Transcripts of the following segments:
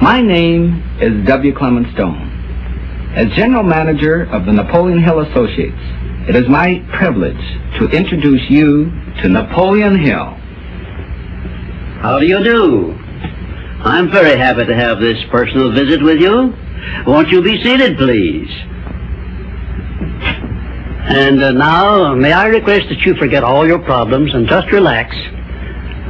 My name is W. Clement Stone. As General Manager of the Napoleon Hill Associates, it is my privilege to introduce you to Napoleon Hill. How do you do? I'm very happy to have this personal visit with you. Won't you be seated, please? And now, may I request that you forget all your problems and just relax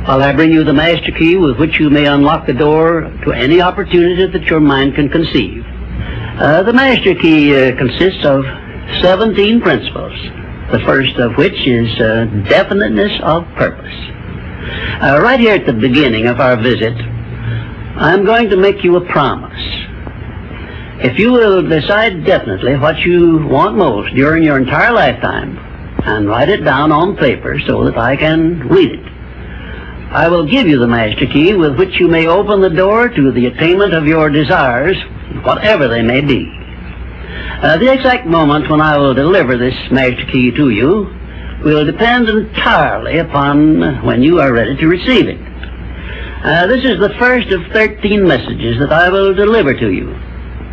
while I bring you the master key with which you may unlock the door to any opportunity that your mind can conceive. The master key consists of 17 principles, the first of which is definiteness of purpose. Right here at the beginning of our visit, I'm going to make you a promise. If you will decide definitely what you want most during your entire lifetime and write it down on paper so that I can read it, I will give you the master key with which you may open the door to the attainment of your desires, whatever they may be. The exact moment when I will deliver this master key to you will depend entirely upon when you are ready to receive it. This is the first of 13 messages that I will deliver to you.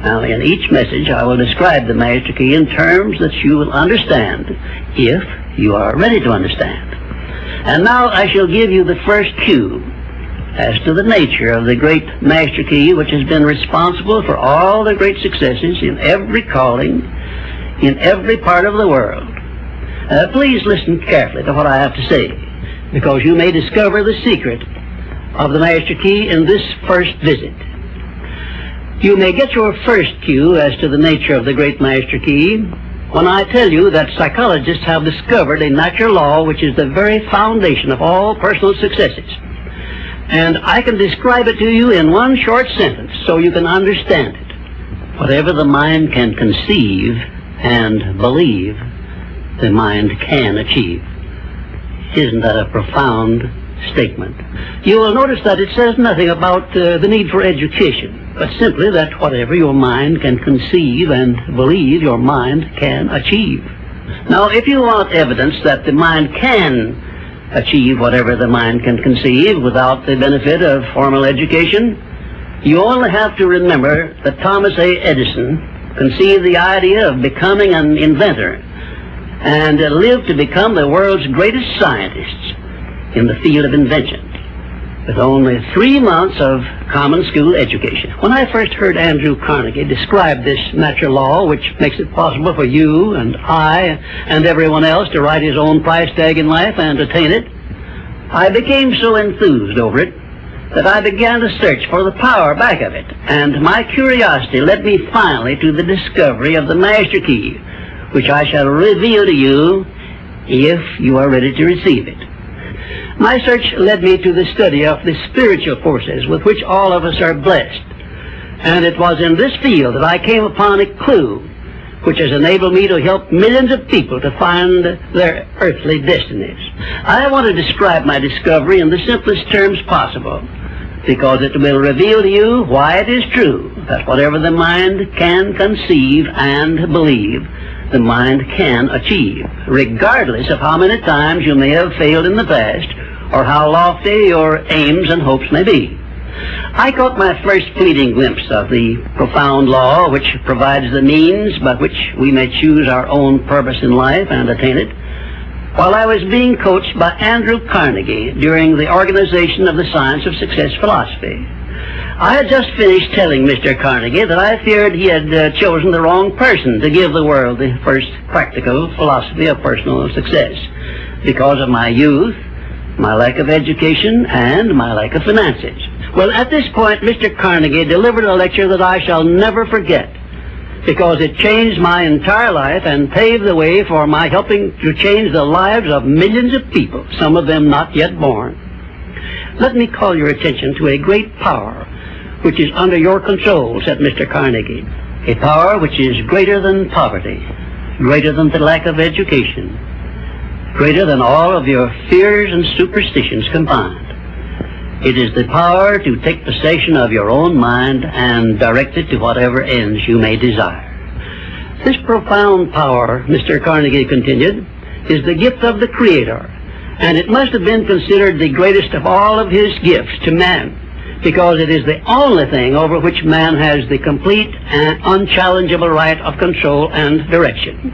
Now, in each message, I will describe the master key in terms that you will understand, if you are ready to understand. And now I shall give you the first cue as to the nature of the great master key which has been responsible for all the great successes in every calling, in every part of the world. Please listen carefully to what I have to say, because you may discover the secret of the master key in this first visit. You may get your first cue as to the nature of the great master key when I tell you that psychologists have discovered a natural law which is the very foundation of all personal successes. And I can describe it to you in one short sentence so you can understand it. Whatever the mind can conceive and believe, the mind can achieve. Isn't that a profound statement? You will notice that it says nothing about the need for education, but simply that whatever your mind can conceive and believe, your mind can achieve. Now, if you want evidence that the mind can achieve whatever the mind can conceive without the benefit of formal education, you only have to remember that Thomas A. Edison conceived the idea of becoming an inventor and lived to become the world's greatest scientist in the field of invention, with only 3 months of common school education. When I first heard Andrew Carnegie describe this natural law, which makes it possible for you and I and everyone else to write his own price tag in life and attain it, I became so enthused over it that I began to search for the power back of it, and my curiosity led me finally to the discovery of the master key, which I shall reveal to you if you are ready to receive it. My search led me to the study of the spiritual forces with which all of us are blessed. And it was in this field that I came upon a clue which has enabled me to help millions of people to find their earthly destinies. I want to describe my discovery in the simplest terms possible, because it will reveal to you why it is true that whatever the mind can conceive and believe, the mind can achieve, regardless of how many times you may have failed in the past or how lofty your aims and hopes may be. I caught my first fleeting glimpse of the profound law which provides the means by which we may choose our own purpose in life and attain it, while I was being coached by Andrew Carnegie during the organization of the Science of Success philosophy. I had just finished telling Mr. Carnegie that I feared he had chosen the wrong person to give the world the first practical philosophy of personal success because of my youth, my lack of education, and my lack of finances. Well, at this point, Mr. Carnegie delivered a lecture that I shall never forget, because it changed my entire life and paved the way for my helping to change the lives of millions of people, some of them not yet born. Let me call your attention to a great power which is under your control, said Mr. Carnegie, a power which is greater than poverty, greater than the lack of education, greater than all of your fears and superstitions combined. It is the power to take possession of your own mind and direct it to whatever ends you may desire. This profound power, Mr. Carnegie continued, is the gift of the Creator, and it must have been considered the greatest of all of his gifts to man, because it is the only thing over which man has the complete and unchallengeable right of control and direction.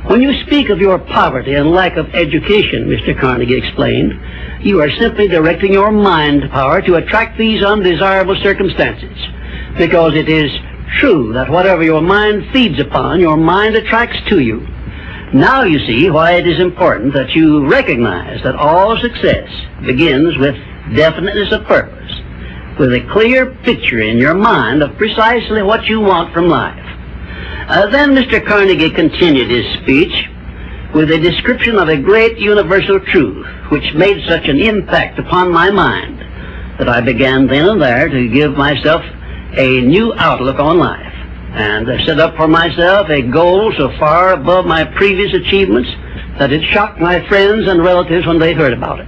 When you speak of your poverty and lack of education, Mr. Carnegie explained, you are simply directing your mind power to attract these undesirable circumstances, because it is true that whatever your mind feeds upon, your mind attracts to you. Now you see why it is important that you recognize that all success begins with definiteness of purpose, with a clear picture in your mind of precisely what you want from life. Then Mr. Carnegie continued his speech with a description of a great universal truth which made such an impact upon my mind that I began then and there to give myself a new outlook on life, and I set up for myself a goal so far above my previous achievements that it shocked my friends and relatives when they heard about it.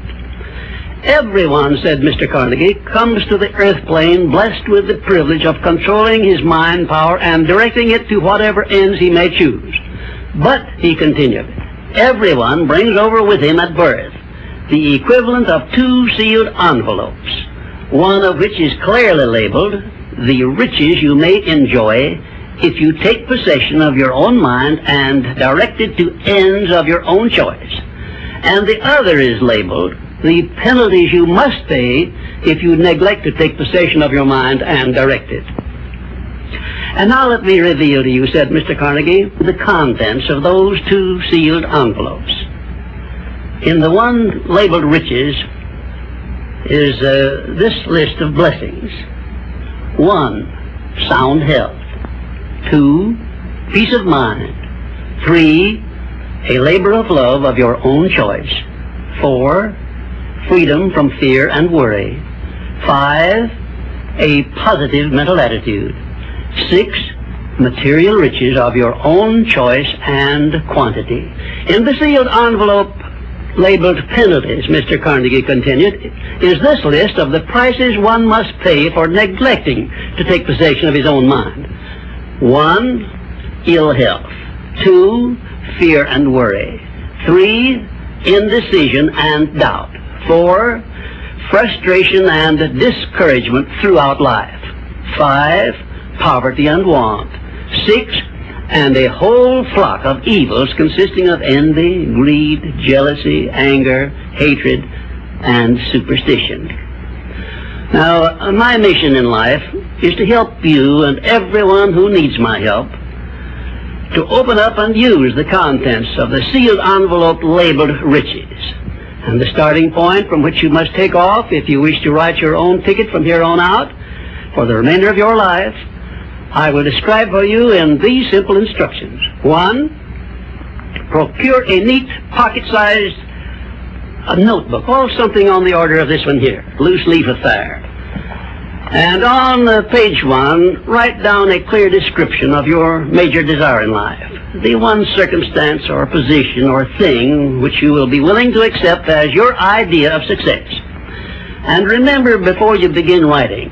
Everyone, said Mr. Carnegie, comes to the earth plane blessed with the privilege of controlling his mind power and directing it to whatever ends he may choose. But, he continued, everyone brings over with him at birth the equivalent of 2 sealed envelopes, one of which is clearly labeled the riches you may enjoy if you take possession of your own mind and direct it to ends of your own choice, and the other is labeled the penalties you must pay if you neglect to take possession of your mind and direct it. And now let me reveal to you, said Mr. Carnegie, the contents of those 2 sealed envelopes. In the one labeled riches is this list of blessings. 1, sound health. 2, peace of mind. 3, a labor of love of your own choice. 4, freedom from fear and worry. 5, a positive mental attitude. 6, material riches of your own choice and quantity. In the sealed envelope labeled penalties, Mr. Carnegie continued, is this list of the prices one must pay for neglecting to take possession of his own mind. 1, ill health. 2, fear and worry. 3, indecision and doubt. 4, frustration and discouragement throughout life. 5, poverty and want. 6, and a whole flock of evils consisting of envy, greed, jealousy, anger, hatred, and superstition. Now, my mission in life is to help you and everyone who needs my help to open up and use the contents of the sealed envelope labeled riches. And the starting point from which you must take off if you wish to write your own ticket from here on out for the remainder of your life, I will describe for you in these simple instructions. 1, procure a neat pocket-sized notebook, or something on the order of this one here, loose leaf affair. And on page 1, write down a clear description of your major desire in life, the one circumstance or position or thing which you will be willing to accept as your idea of success. And remember before you begin writing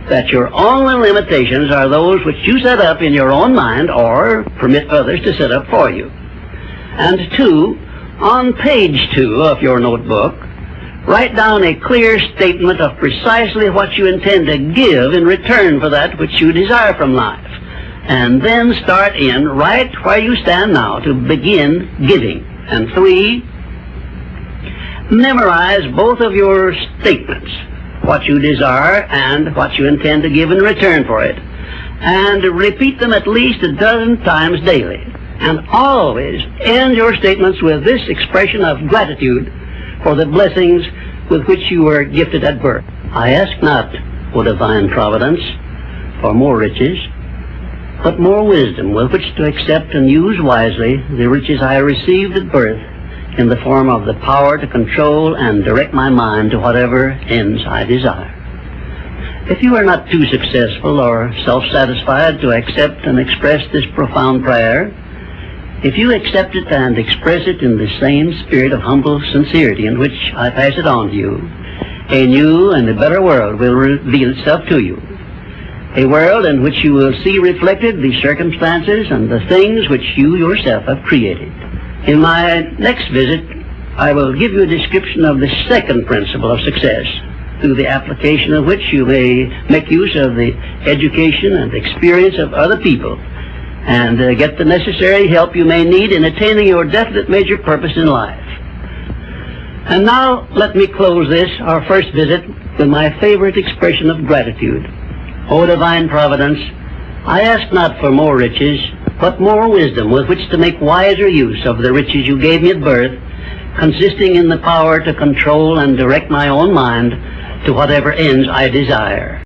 that your only limitations are those which you set up in your own mind or permit others to set up for you. And 2, on page 2 of your notebook, write down a clear statement of precisely what you intend to give in return for that which you desire from life. And then start in right where you stand now to begin giving. And 3, memorize both of your statements, what you desire and what you intend to give in return for it, and repeat them at least a dozen times daily. And always end your statements with this expression of gratitude for the blessings with which you were gifted at birth. I ask not, O divine providence, for more riches, but more wisdom with which to accept and use wisely the riches I received at birth in the form of the power to control and direct my mind to whatever ends I desire. If you are not too successful or self-satisfied to accept and express this profound prayer, if you accept it and express it in the same spirit of humble sincerity in which I pass it on to you, a new and a better world will reveal itself to you. A world in which you will see reflected the circumstances and the things which you yourself have created. In my next visit, I will give you a description of the second principle of success, through the application of which you may make use of the education and experience of other people, and get the necessary help you may need in attaining your definite major purpose in life. And now let me close this, our first visit, with my favorite expression of gratitude. O divine providence, I ask not for more riches, but more wisdom with which to make wiser use of the riches you gave me at birth, consisting in the power to control and direct my own mind to whatever ends I desire.